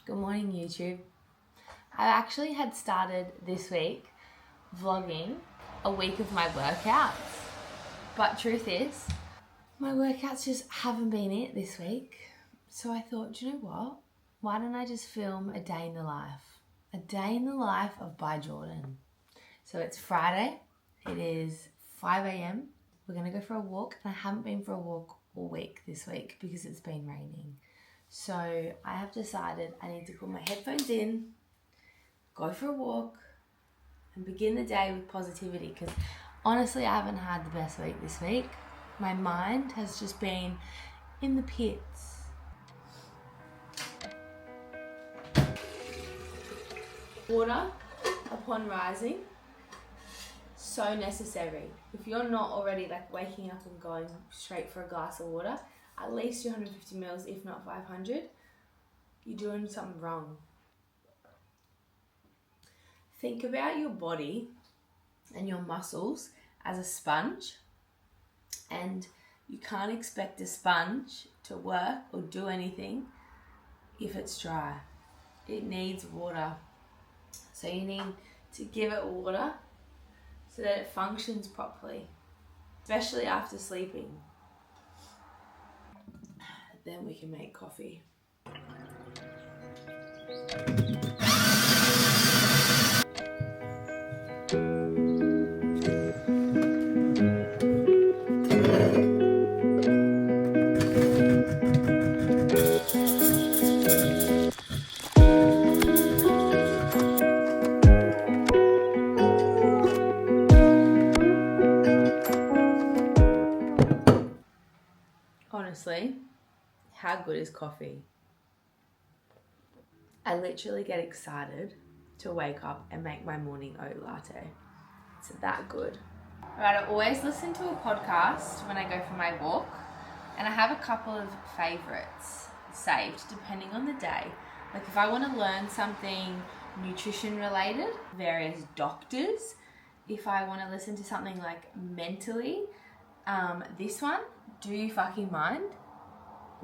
Good morning, YouTube. I actually had started this week vlogging a week of my workouts, but truth is, my workouts just haven't been it this week. So I thought, do you know what? Why don't I just film a day in the life? A day in the life of BYJORDYN. So it's Friday. It is 5 a.m. We're gonna go for a walk, and I haven't been for a walk all week this week because it's been raining. So I have decided I need to put my headphones in, go for a walk, and begin the day with positivity, because honestly I haven't had the best week this week. My mind has just been in the pits. Water upon rising, so necessary. If you're not already like waking up and going straight for a glass of water, at least 250 mils, if not 500, you're doing something wrong. Think about your body and your muscles as a sponge, and you can't expect a sponge to work or do anything if it's dry. It needs water. So you need to give it water so that it functions properly, especially after sleeping. Then we can make coffee. Honestly, how good is coffee? I literally get excited to wake up and make my morning oat latte. It's that good. Alright, I always listen to a podcast when I go for my walk, and I have a couple of favorites saved depending on the day. Like if I want to learn something nutrition related, various doctors. If I want to listen to something like mentally, this one, Do You Fucking Mind?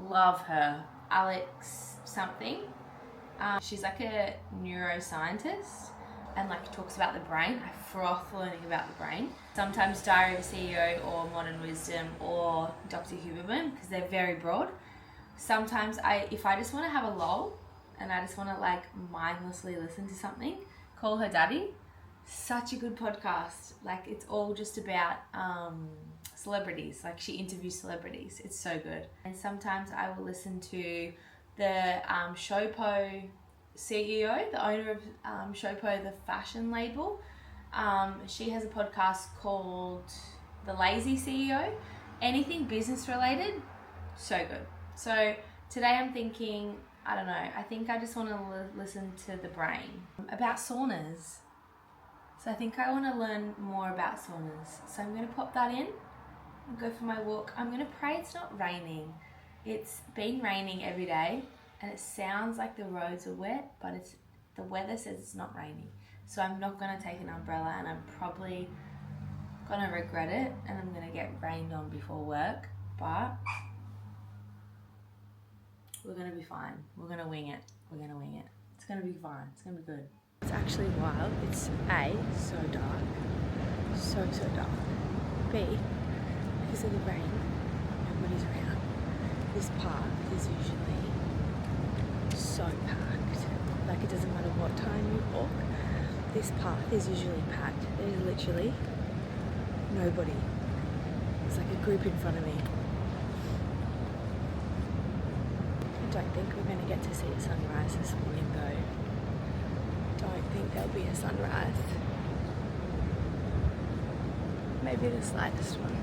Love her. Alex something. She's like a neuroscientist and like talks about the brain. I froth learning about the brain. Sometimes Diary of a CEO or Modern Wisdom or Dr. Huberman, because they're very broad. Sometimes if I just want to have a lull and I just want to like mindlessly listen to something, Call Her Daddy. Such a good podcast. Like it's all just about celebrities. Like she interviews celebrities. It's so good. And sometimes I will listen to the Showpo CEO, the owner of Showpo, the fashion label. She has a podcast called The Lazy CEO. Anything business related, so good. So today I'm thinking, I don't know, I think I just want to listen to the brain about saunas. So I think I want to learn more about saunas. So I'm going to pop that in and go for my walk. I'm going to pray it's not raining. It's been raining every day and it sounds like the roads are wet, but the weather says it's not raining. So I'm not going to take an umbrella, and I'm probably going to regret it, and I'm going to get rained on before work, but we're going to be fine. We're going to wing it. We're going to wing it. It's going to be fine. It's going to be good. It's actually wild. It's A, so dark. So dark. B, because of the rain, nobody's around. This park is usually so packed. Like it doesn't matter what time you walk, this path is usually packed. There's literally nobody. There's like a group in front of me. I don't think we're going to get to see a sunrise this morning though. Don't think there'll be a sunrise. Maybe the slightest one.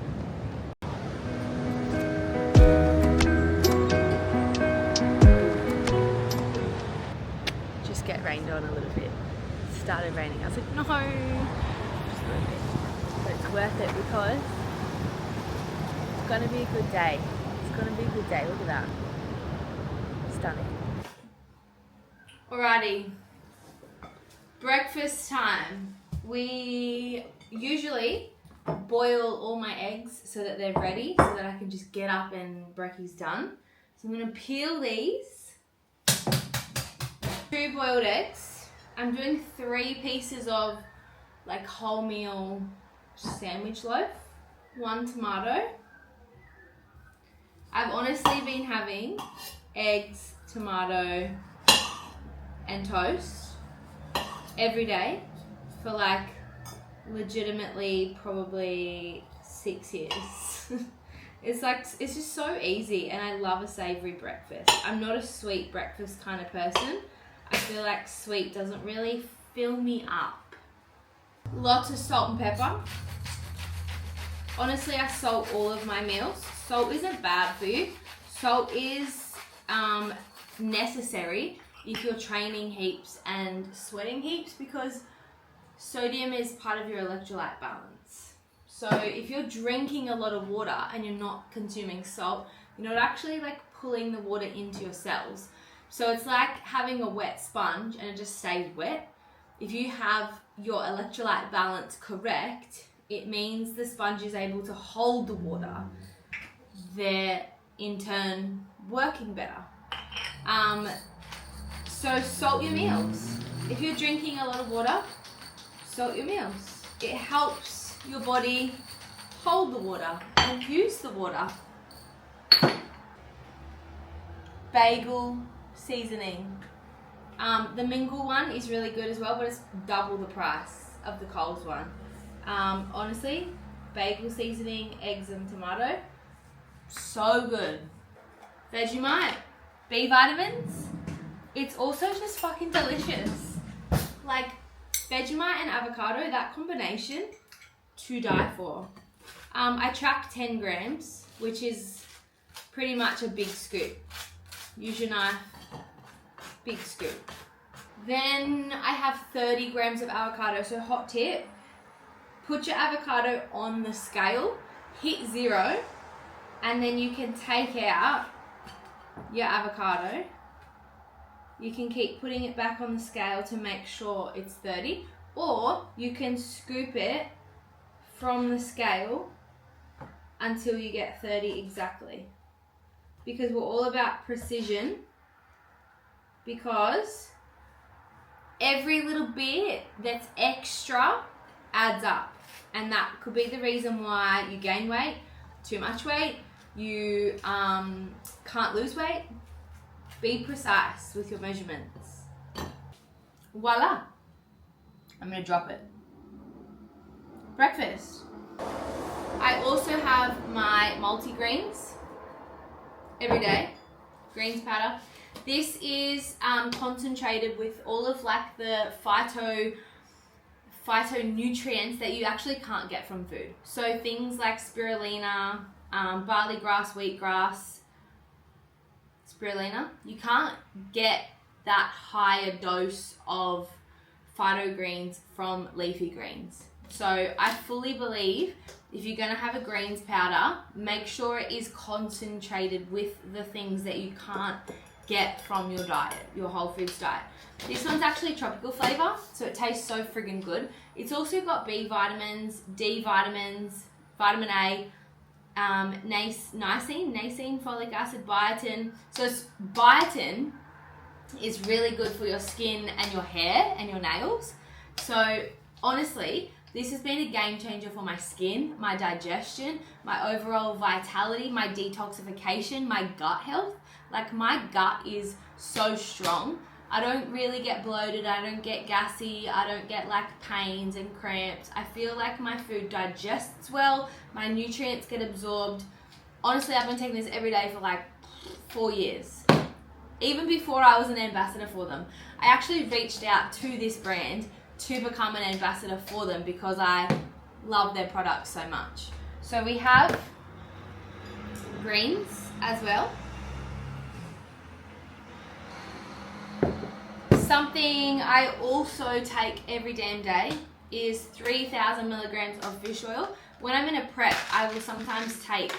Just get rained on a little bit. It started raining. I was like, no, just a little bit. But it's worth it because it's going to be a good day. It's going to be a good day. Look at that. Stunning. Alrighty. Breakfast time. We usually boil all my eggs so that they're ready, so that I can just get up and brekie's done. So I'm going to peel these 2 boiled eggs. I'm doing 3 pieces of like wholemeal sandwich loaf, 1 tomato. I've honestly been having eggs, tomato, and toast every day for like legitimately probably 6 years. It's just so easy, and I love a savory breakfast. I'm not a sweet breakfast kind of person. I feel like sweet doesn't really fill me up. Lots of salt and pepper. Honestly, I salt all of my meals. Salt isn't bad for you. Salt is necessary if you're training heaps and sweating heaps, because sodium is part of your electrolyte balance. So if you're drinking a lot of water and you're not consuming salt, you're not actually like pulling the water into your cells. So it's like having a wet sponge and it just stays wet. If you have your electrolyte balance correct, it means the sponge is able to hold the water. They're in turn working better. So salt your meals. If you're drinking a lot of water, salt your meals. It helps your body hold the water and use the water. Bagel seasoning. The Mingle one is really good as well, but it's double the price of the Coles one. Honestly, bagel seasoning, eggs and tomato, so good. Vegemite, B vitamins, it's also just fucking delicious. Like Vegemite and avocado, that combination, to die for. I track 10 grams, which is pretty much a big scoop. Use your knife, big scoop. Then I have 30 grams of avocado, so hot tip, put your avocado on the scale, hit 0, and then you can take out your avocado. You can keep putting it back on the scale to make sure it's 30, or you can scoop it from the scale until you get 30 exactly. Because we're all about precision, because every little bit that's extra adds up, and that could be the reason why you gain weight, too much weight, you can't lose weight. Be precise with your measurements. Voila. I'm gonna drop it. Breakfast. I also have my multi-greens every day. Greens powder. This is concentrated with all of like the phytonutrients that you actually can't get from food. So things like spirulina, barley grass, wheatgrass, spirulina, you can't get that higher dose of phytogreens from leafy greens. So I fully believe if you're going to have a greens powder, make sure it is concentrated with the things that you can't get from your diet, your whole foods diet. This one's actually tropical flavor, so it tastes so friggin' good. It's also got B vitamins, D vitamins, vitamin A, nasine, folic acid, biotin. So biotin is really good for your skin and your hair and your nails. So honestly, this has been a game changer for my skin, my digestion, my overall vitality, my detoxification, my gut health. Like my gut is so strong. I don't really get bloated, I don't get gassy, I don't get like pains and cramps. I feel like my food digests well, my nutrients get absorbed. Honestly, I've been taking this every day for like 4 years. Even before I was an ambassador for them. I actually reached out to this brand to become an ambassador for them because I love their products so much. So we have greens as well. Something I also take every damn day is 3,000 milligrams of fish oil. When I'm in a prep, I will sometimes take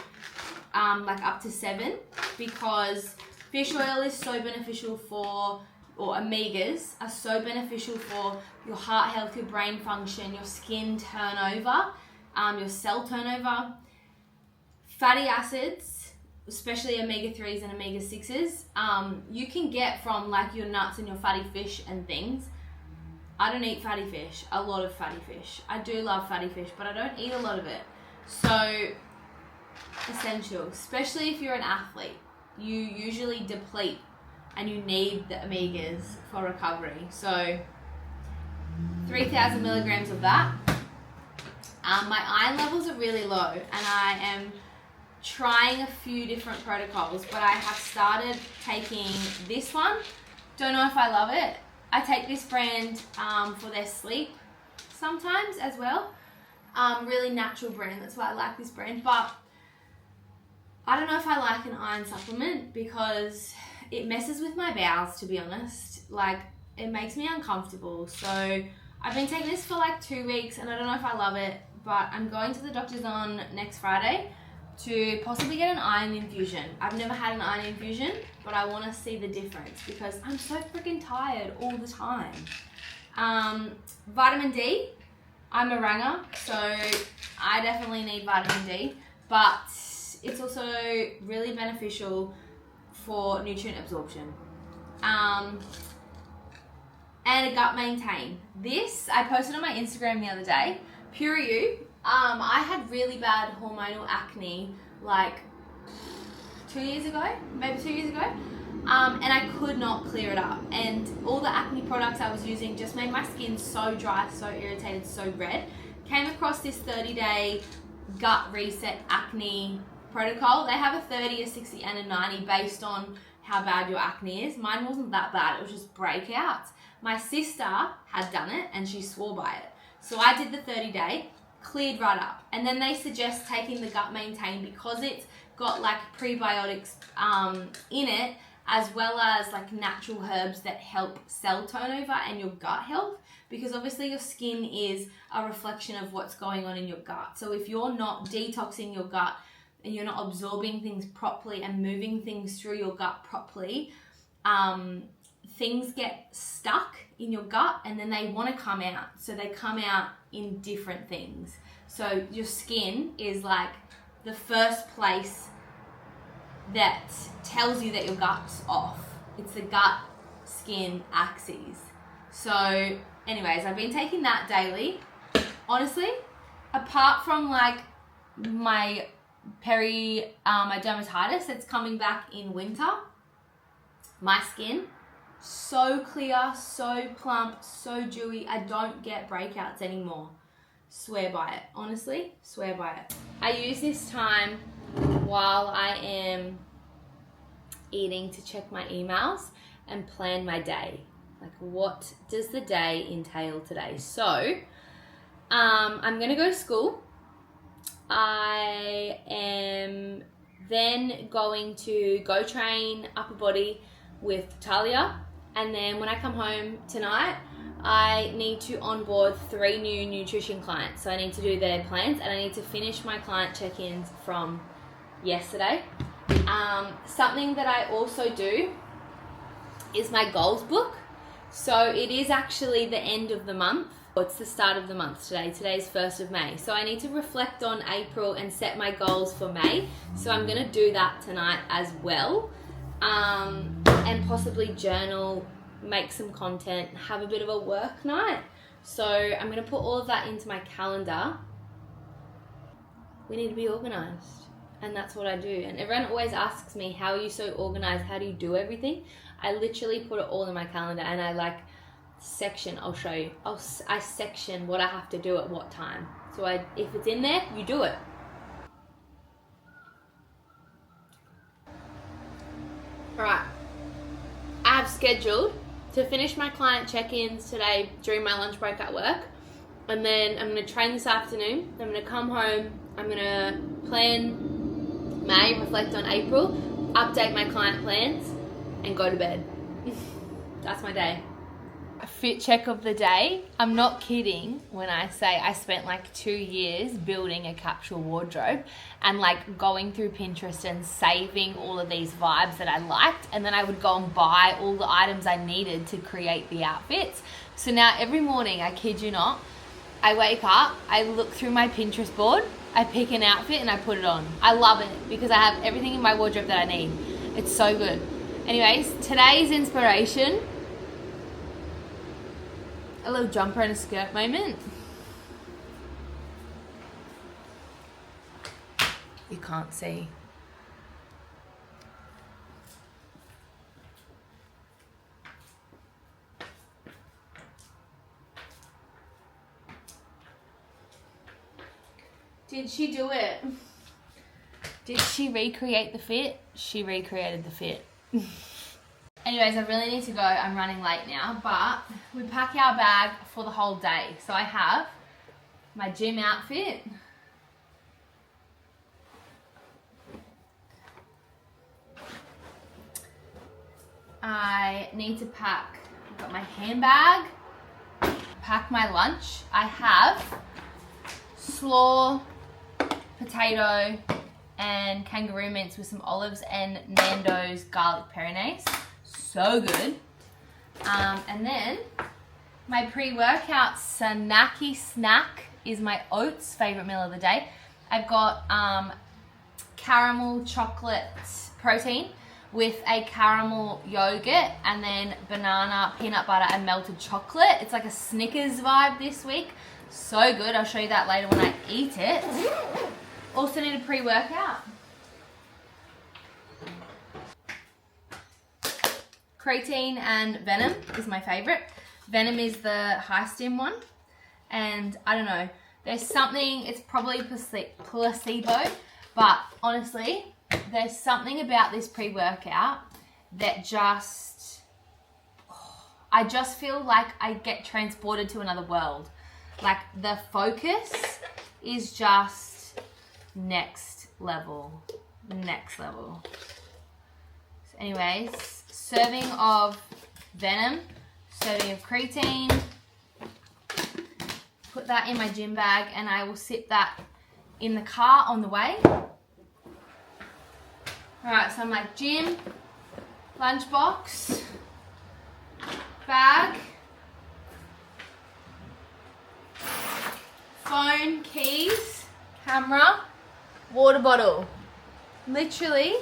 like up to 7 because fish oil is so beneficial for, or omegas are so beneficial for your heart health, your brain function, your skin turnover, your cell turnover. Fatty acids especially omega-3s and omega-6s, you can get from like your nuts and your fatty fish and things. I don't eat fatty fish, a lot of fatty fish. I do love fatty fish, but I don't eat a lot of it. So essential, especially if you're an athlete, you usually deplete and you need the omegas for recovery. So 3,000 milligrams of that. My iron levels are really low, and I am trying a few different protocols, but I have started taking this one. Don't know if I love it. I take this brand for their sleep sometimes as well. Really natural brand, that's why I like this brand. But I don't know if I like an iron supplement because it messes with my bowels, to be honest. Like, it makes me uncomfortable. So I've been taking this for like 2 weeks, and I don't know if I love it, but I'm going to the doctor's on next Friday to possibly get an iron infusion. I've never had an iron infusion, but I want to see the difference because I'm so freaking tired all the time. Vitamin D, I'm a ranger, so I definitely need vitamin D, but it's also really beneficial for nutrient absorption. And a gut maintain. This, I posted on my Instagram the other day, PURA. I had really bad hormonal acne like 2 years ago, maybe 2 years ago, and I could not clear it up. And all the acne products I was using just made my skin so dry, so irritated, so red. Came across this 30-day gut reset acne protocol. They have a 30, a 60, and a 90 based on how bad your acne is. Mine wasn't that bad, it was just breakouts. My sister had done it and she swore by it. So I did the 30-day, cleared right up. And then they suggest taking the gut maintain because it's got like prebiotics in it, as well as like natural herbs that help cell turnover and your gut health, because obviously your skin is a reflection of what's going on in your gut. So if you're not detoxing your gut and you're not absorbing things properly and moving things through your gut properly, things get stuck in your gut and then they want to come out. So they come out in different things. So your skin is like the first place that tells you that your gut's off. It's the gut skin axis. So anyways, I've been taking that daily. Honestly, apart from like my my dermatitis that's coming back in winter, my skin so clear, so plump, so dewy. I don't get breakouts anymore. Swear by it. Honestly, swear by it. I use this time while I am eating to check my emails and plan my day. Like, what does the day entail today? So I'm gonna go to school. I am then going to go train upper body with Talia, and then when I come home tonight, I need to onboard 3 new nutrition clients. So I need to do their plans, and I need to finish my client check-ins from yesterday. Something that I also do is my goals book. So it is actually the end of the month. It's the start of the month today. Today's 1st of May. So I need to reflect on April and set my goals for May. So I'm gonna do that tonight as well. And possibly journal, make some content, have a bit of a work night. So I'm gonna put all of that into my calendar. We need to be organized, and that's what I do. And everyone always asks me, how are you so organized? How do you do everything? I literally put it all in my calendar, and I like section. I'll show you. I section what I have to do at what time. So if it's in there, you do it. All right. I have scheduled to finish my client check-ins today during my lunch break at work, and then I'm going to train this afternoon. I'm going to come home, I'm going to plan May, reflect on April, update my client plans, and go to bed. That's my day. A fit check of the day. I'm not kidding when I say I spent like 2 years building a capsule wardrobe and like going through Pinterest and saving all of these vibes that I liked, and then I would go and buy all the items I needed to create the outfits. So now every morning, I kid you not, I wake up, I look through my Pinterest board, I pick an outfit and I put it on. I love it because I have everything in my wardrobe that I need. It's so good. Anyways, today's inspiration, a little jumper and a skirt moment. You can't see. Did she do it? Did she recreate the fit? She recreated the fit. Anyways, I really need to go. I'm running late now, but we pack our bag for the whole day. So I have my gym outfit. I need to pack, I've got my handbag, pack my lunch. I have slaw, potato, and kangaroo mince with some olives and Nando's garlic peronaise. So good. And then my pre-workout snacky snack is my oats, favorite meal of the day. I've got caramel chocolate protein with a caramel yogurt and then banana, peanut butter, and melted chocolate. It's like a Snickers vibe this week. So good. I'll show you that later when I eat it. Also need a pre-workout. Creatine and Venom is my favorite. Venom is the high stim one. And I don't know, there's something, it's probably placebo, but honestly, there's something about this pre-workout that just, I just feel like I get transported to another world. Like the focus is just next level. So anyways, serving of Venom, serving of creatine. Put that in my gym bag and I will sip that in the car on the way. Alright, so my gym, lunchbox, bag, phone, keys, camera, water bottle. Literally,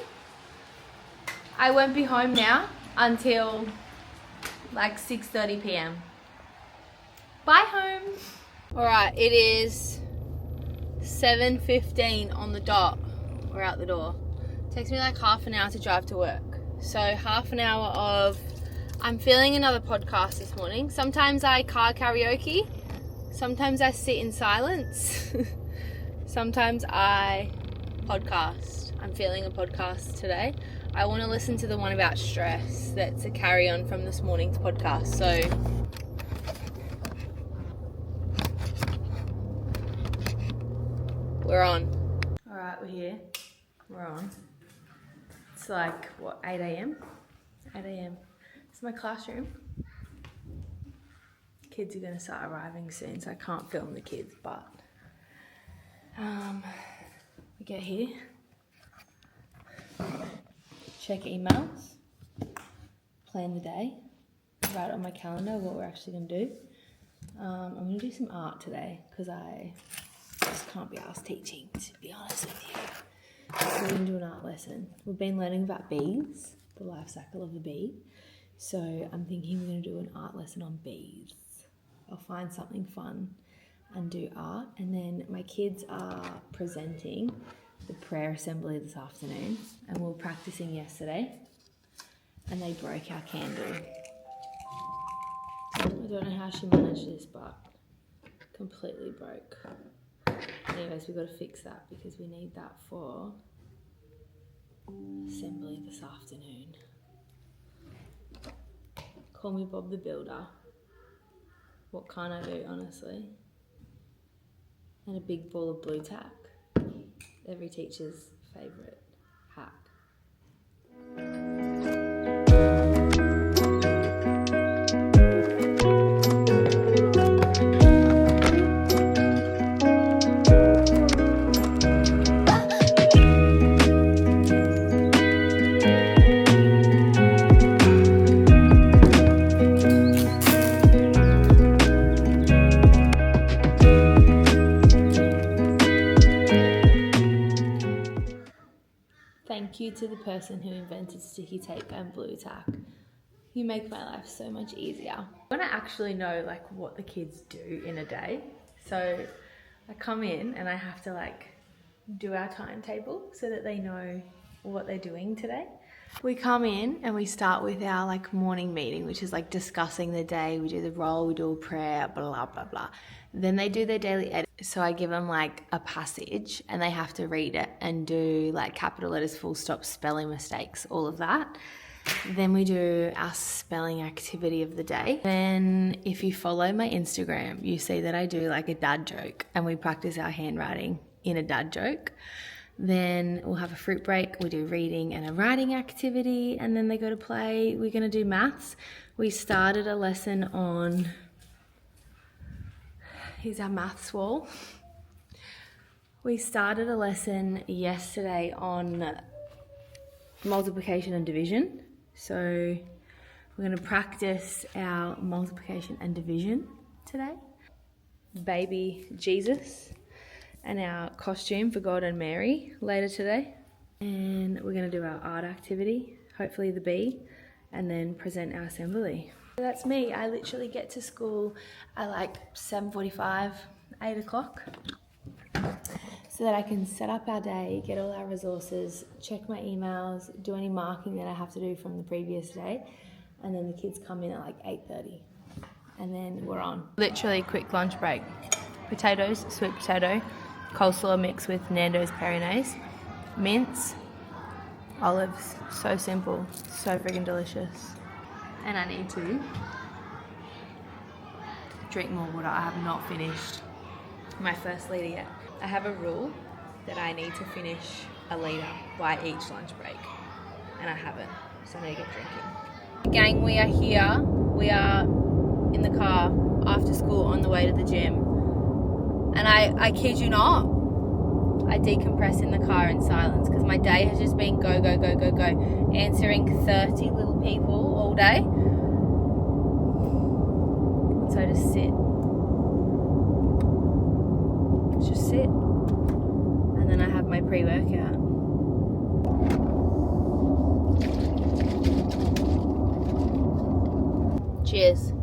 I won't be home now until like 6:30 p.m. Bye home. Alright, it is 7:15 on the dot. We're out the door. Takes me like half an hour to drive to work. So half an hour of, I'm filming another podcast this morning. Sometimes I car karaoke. Sometimes I sit in silence. Sometimes I podcast. I'm feeling a podcast today. I want to listen to the one about stress that's a carry on from this morning's podcast. So we're on. Alright, we're here. We're on. It's like, what, 8 a.m? 8 a.m. It's my classroom. Kids are going to start arriving soon, so I can't film the kids, but we get here, check emails, plan the day, write on my calendar what we're actually going to do. I'm going to do some art today because I just can't be asked teaching, to be honest with you. So we're going to do an art lesson. We've been learning about bees, the life cycle of a bee. So I'm thinking we're going to do an art lesson on bees. I'll find something fun and do art. And then my kids are presenting the prayer assembly this afternoon. And we were practicing yesterday. And they broke our candle. I don't know how she managed this, but completely broke. Anyways, we've got to fix that because we need that for assembly this afternoon. Call me Bob the Builder. What can't I do, honestly? And a big ball of blue tack. Every teacher's favourite hack. you to the person who invented sticky tape and blue tack. You make my life so much easier. I want to actually know like what the kids do in a day. So I come in and I have to like do our timetable so that they know what they're doing today. We come in and we start with our like morning meeting, which is like discussing the day. We do the roll, we do a prayer, blah, blah, blah. Then they do their daily edit. So I give them like a passage and they have to read it and do like capital letters, full stop, spelling mistakes, all of that. Then we do our spelling activity of the day. Then if you follow my Instagram, you see that I do like a dad joke and we practice our handwriting in a dad joke. Then we'll have a fruit break, we do reading and a writing activity, and then they go to play. We're gonna do maths. We started a lesson on, here's our maths wall. We started a lesson yesterday on multiplication and division. So we're gonna practice our multiplication and division today. Baby Jesus. And our costume for God and Mary later today. And we're going to do our art activity, hopefully the bee, and then present our assembly. So that's me. I literally get to school at like 7:45, 8 o'clock, so that I can set up our day, get all our resources, check my emails, do any marking that I have to do from the previous day, and then the kids come in at like 8:30, and then we're on. Literally quick lunch break. Potatoes, sweet potato, coleslaw mixed with Nando's Perinaise, mince, olives. So simple, so freaking delicious. And I need to drink more water. I have not finished my first litre yet. I have a rule that I need to finish a litre by each lunch break, and I haven't, so I need to get drinking. Gang, we are here. We are in the car after school on the way to the gym. And I kid you not, I decompress in the car in silence because my day has just been go, go, go, go, go. Answering 30 little people all day. So just sit. Just sit. And then I have my pre-workout. Cheers.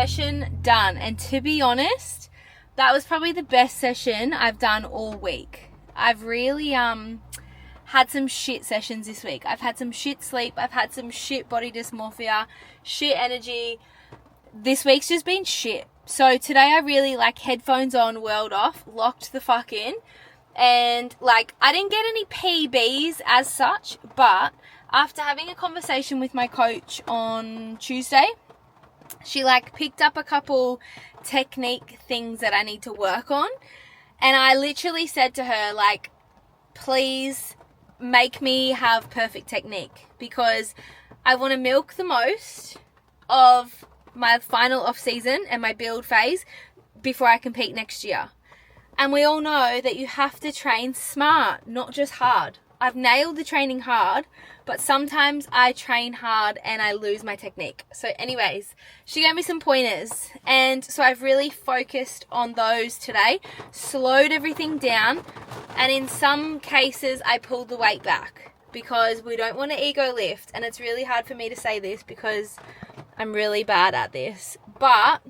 session done, and to be honest, that was probably the best session I've done all week. I've really had some shit sessions this week. I've had some shit sleep, I've had some shit body dysmorphia, shit energy. This week's just been shit. So today I really like headphones on, world off, locked the fuck in, and like I didn't get any PBs as such, but after having a conversation with my coach on Tuesday, she like picked up a couple technique things that I need to work on, and I literally said to her, like, please make me have perfect technique, because I want to milk the most of my final off season and my build phase before I compete next year. And we all know that you have to train smart, not just hard. I've nailed the training hard, but sometimes I train hard and I lose my technique. So anyways, she gave me some pointers, and so I've really focused on those today, slowed everything down, and in some cases I pulled the weight back because we don't want to ego lift. And it's really hard for me to say this because I'm really bad at this, but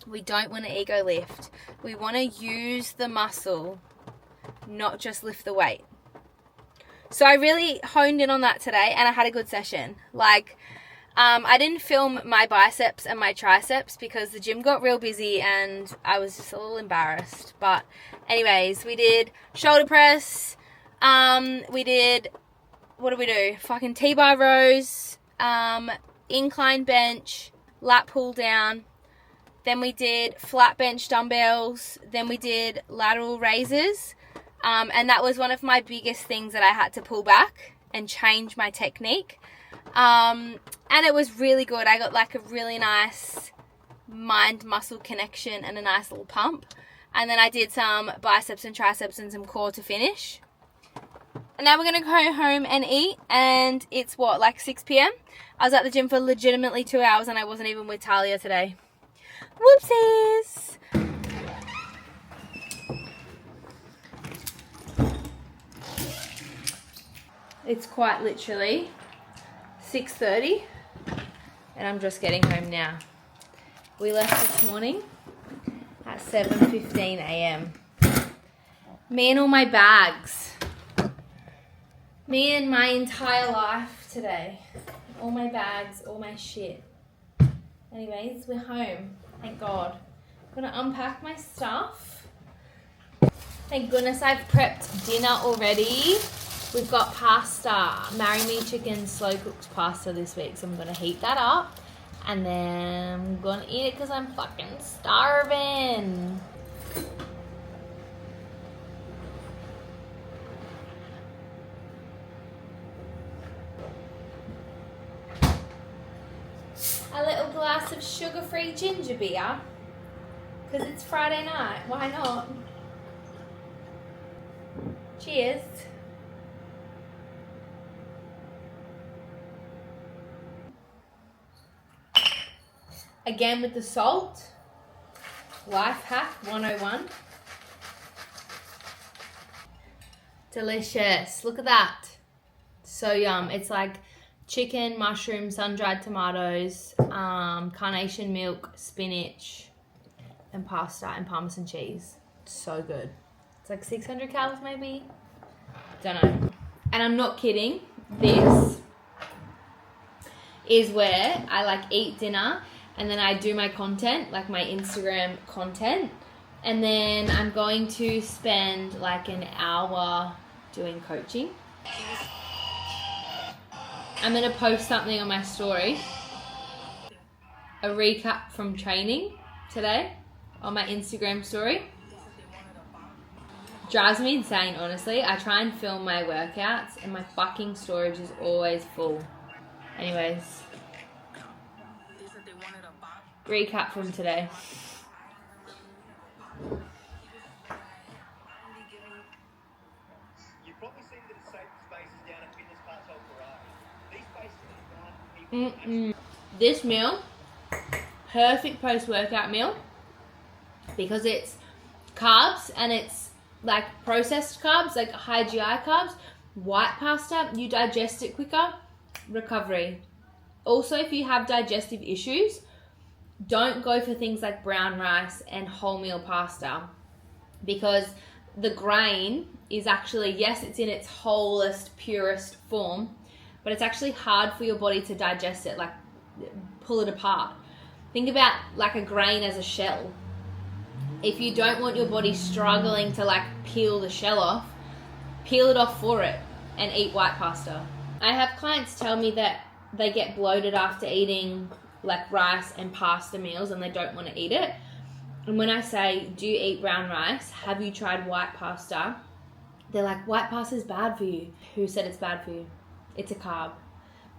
we don't want to ego lift. We want to use the muscle, not just lift the weight. So I really honed in on that today, and I had a good session. Like, I didn't film my biceps and my triceps because the gym got real busy and I was just a little embarrassed. But anyways, we did shoulder press. We did, what did we do? Fucking T-bar rows, incline bench, lat pull down. Then we did flat bench dumbbells. Then we did lateral raises. And that was one of my biggest things that I had to pull back and change my technique. And it was really good. I got like a really nice mind-muscle connection and a nice little pump. And then I did some biceps and triceps and some core to finish. And now we're going to go home and eat. And it's what, like 6 p.m? I was at the gym for legitimately 2 hours and I wasn't even with Talia today. Whoopsies! It's quite literally 6:30 and I'm just getting home now. We left this morning at 7:15 a.m. Me and all my bags. Me and my entire life today. All my bags, all my shit. Anyways, we're home. Thank God. I'm gonna unpack my stuff. Thank goodness I've prepped dinner already. We've got pasta, Marry Me Chicken slow cooked pasta this week. So I'm going to heat that up and then I'm going to eat it because I'm fucking starving. A little glass of sugar-free ginger beer because it's Friday night. Why not? Cheers. Again with the salt. Life hack 101. Delicious. Look at that. So yum. It's like chicken, mushroom, sun-dried tomatoes, carnation milk, spinach, and pasta and parmesan cheese. So good. It's like 600 calories maybe. Don't know. And I'm not kidding. This is where I like eat dinner and then I do my content, like my Instagram content. And then I'm going to spend like an hour doing coaching. I'm going to post something on my story. A recap from training today on my Instagram story. Drives me insane, honestly. I try and film my workouts and my fucking storage is always full. Anyways. Recap from today. You've probably seen the safe spaces down at Fitness Park PURA. These spaces are This meal, perfect post-workout meal because it's carbs and it's like processed carbs, like high GI carbs, white pasta, you digest it quicker, recovery. Also, if you have digestive issues, don't go for things like brown rice and wholemeal pasta, because the grain is actually, yes, it's in its wholest, purest form, but it's actually hard for your body to digest it, like pull it apart. Think about like a grain as a shell. If you don't want your body struggling to like peel the shell off, peel it off for it and eat white pasta. I have clients tell me that they get bloated after eating like rice and pasta meals and they don't want to eat it. And when I say, do you eat brown rice? Have you tried white pasta? They're like, white pasta is bad for you. Who said it's bad for you? It's a carb.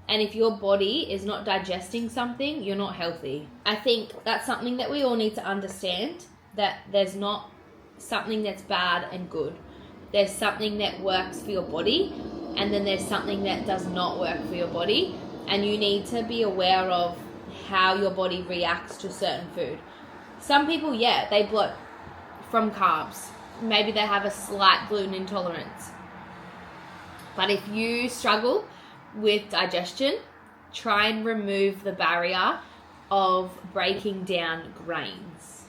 And if your body is not digesting something, you're not healthy. I think that's something that we all need to understand, that there's not something that's bad and good. There's something that works for your body, and then there's something that does not work for your body. And you need to be aware of how your body reacts to certain food. Some people, yeah, they bloat from carbs. Maybe they have a slight gluten intolerance. But if you struggle with digestion, try and remove the barrier of breaking down grains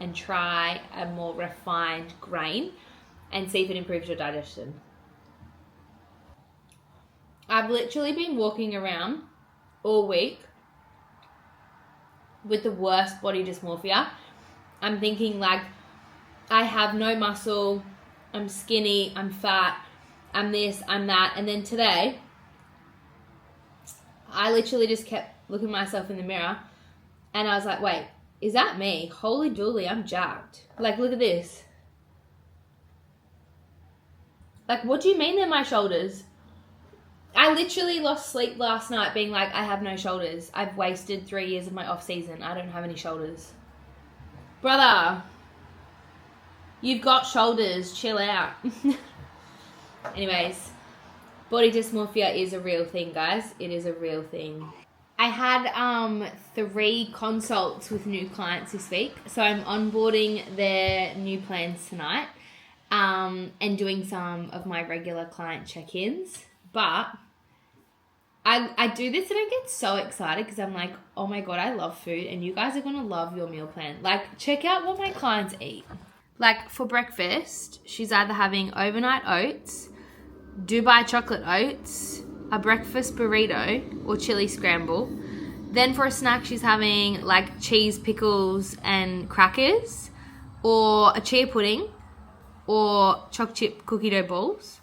and try a more refined grain and see if it improves your digestion. I've literally been walking around all week with the worst body dysmorphia. I'm thinking like, I have no muscle, I'm skinny, I'm fat, I'm this, I'm that. And then today, I literally just kept looking at myself in the mirror and I was like, wait, is that me? Holy dooly, I'm jacked. Like, look at this. Like, what do you mean they're my shoulders? I literally lost sleep last night being like, I have no shoulders. I've wasted 3 years of my off season. I don't have any shoulders. Brother, you've got shoulders. Chill out. Anyways, body dysmorphia is a real thing, guys. It is a real thing. I had 3 consults with new clients this week. So I'm onboarding their new plans tonight and doing some of my regular client check-ins. But I do this and I get so excited because I'm like, oh my God, I love food and you guys are going to love your meal plan. Like, check out what my clients eat. Like, for breakfast, she's either having overnight oats, Dubai chocolate oats, a breakfast burrito, or chili scramble. Then for a snack, she's having like cheese, pickles, and crackers, or a chia pudding, or choc chip cookie dough balls.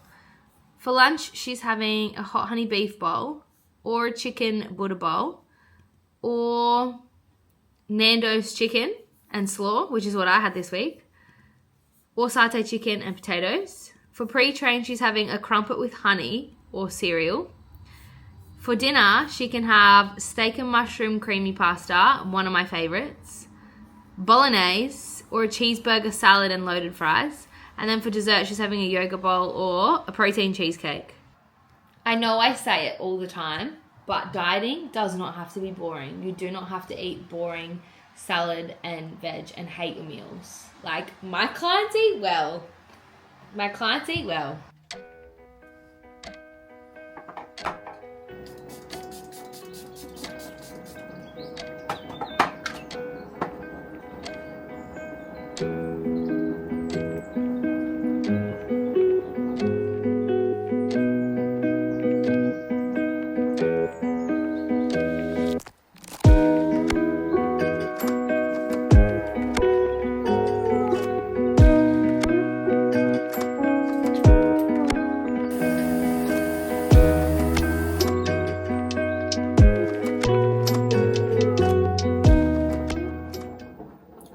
For lunch, she's having a hot honey beef bowl, or a chicken Buddha bowl, or Nando's chicken and slaw, which is what I had this week, or satay chicken and potatoes. For pre-train, she's having a crumpet with honey or cereal. For dinner, she can have steak and mushroom creamy pasta, one of my favorites, bolognese, or a cheeseburger salad and loaded fries. And then for dessert, she's having a yogurt bowl or a protein cheesecake. I know I say it all the time, but dieting does not have to be boring. You do not have to eat boring salad and veg and hate your meals. Like, my clients eat well. My clients eat well.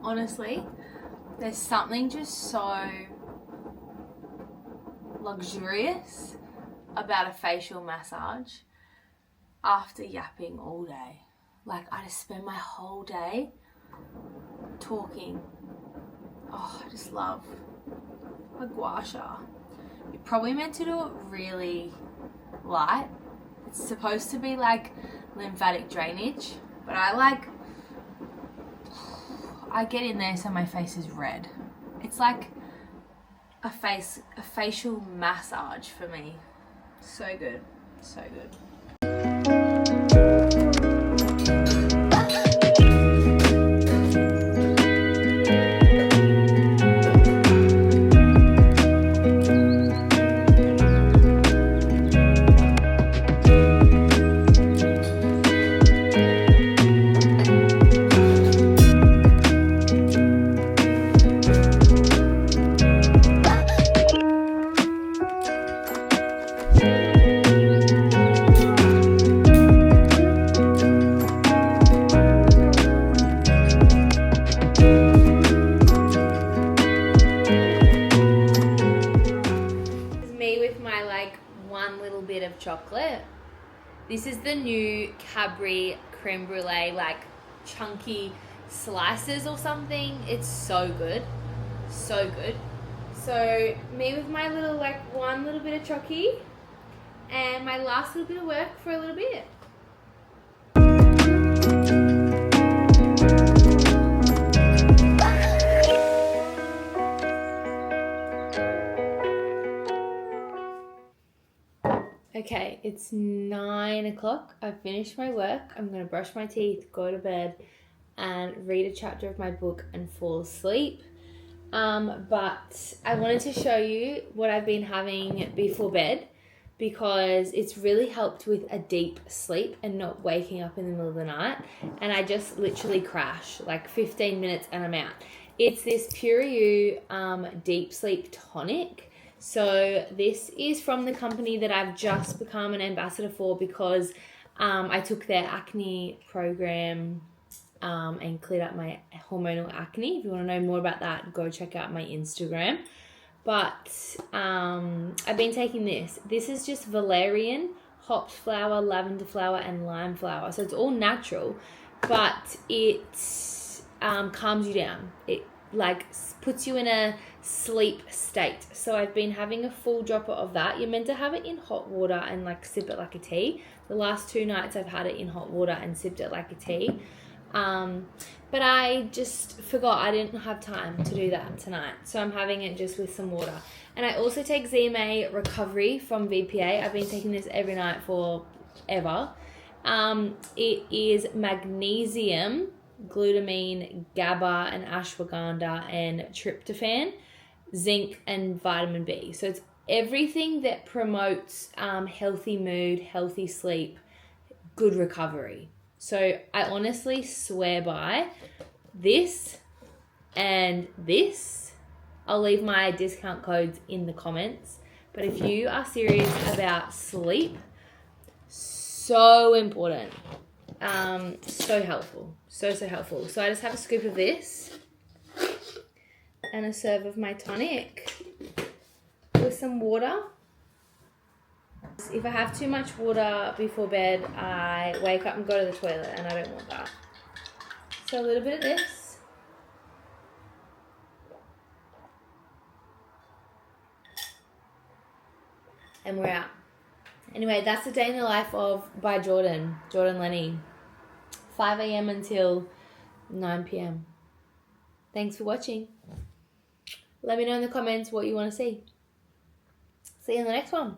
Honestly, there's something just so luxurious about a facial massage after yapping all day. Like, I just spend my whole day talking. Oh, I just love a gua sha. You're probably meant to do it really light. It's supposed to be like lymphatic drainage, but I get in there so my face is red. It's like a facial massage for me. So good, so good. chocolate. This is the new Cadbury creme brulee, like chunky slices or something. It's so good. So good. So me with my little, like, one little bit of chocky and my last little bit of work for a little bit. Okay, it's 9 o'clock. I've finished my work. I'm going to brush my teeth, go to bed, and read a chapter of my book and fall asleep. But I wanted to show you what I've been having before bed because it's really helped with a deep sleep and not waking up in the middle of the night. And I just literally crash, like 15 minutes and I'm out. It's this PURA deep sleep tonic. So this is from the company that I've just become an ambassador for because I took their acne program and cleared up my hormonal acne. If you want to know more about that, go check out my Instagram. But I've been taking this. This is just valerian, hops flower, lavender flower, and lime flower. So it's all natural, but it calms you down. It like puts you in a sleep state. So I've been having a full dropper of that. You're meant to have it in hot water and like sip it like a tea. The last 2 nights I've had it in hot water and sipped it like a tea. But I just forgot I didn't have time to do that tonight. So I'm having it just with some water. And I also take ZMA Recovery from VPA. I've been taking this every night for ever. It is magnesium, glutamine, GABA, and ashwagandha, and tryptophan, zinc, and vitamin B. So it's everything that promotes healthy mood, healthy sleep, good recovery. So I honestly swear by this and this. I'll leave my discount codes in the comments. But if you are serious about sleep, so important. So helpful. So helpful. So I just have a scoop of this and a serve of my tonic with some water. If I have too much water before bed, I wake up and go to the toilet, and I don't want that. So a little bit of this. And we're out. Anyway, that's the day in the life of by JORDYNLENNE. 5 a.m. until 9 p.m. Thanks for watching. Let me know in the comments what you want to see. See you in the next one.